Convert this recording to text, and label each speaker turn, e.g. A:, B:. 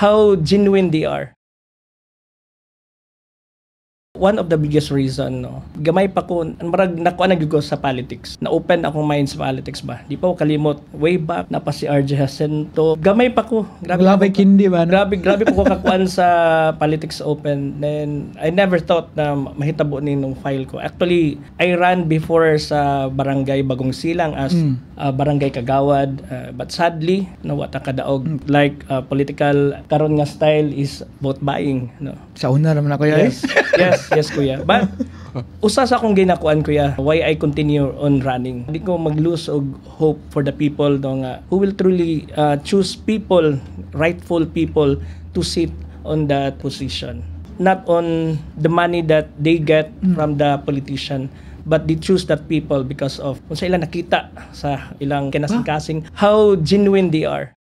A: how genuine they are. One of the biggest reason, no, gamay pa ko, marag nakuha na gyud ko sa politics. Na-open akong mind sa politics ba. Di pa ko kalimot, way back, na pa si RJ Jacinto. Gamay pa ko. Grabe
B: kindi ba? No?
A: Grabe pa ko kakuan sa politics open. Then, I never thought na mahitabo ni nung file ko. Actually, I ran before sa barangay Bagong Silang as barangay Kagawad. But sadly, nawata kadaog. Like, political karon nga style is vote buying. No?
B: Sa una naman ako yan.
A: Yes, kuya. But usa sa akong ginakuan, kuya, why I continue on running. Hindi ko mag-lose og hope for the people no, nga, who will truly choose people, rightful people to sit on that position. Not on the money that they get from the politician, but they choose that people because of kung sa ilang nakita sa ilang kinasing-kasing, how genuine they are.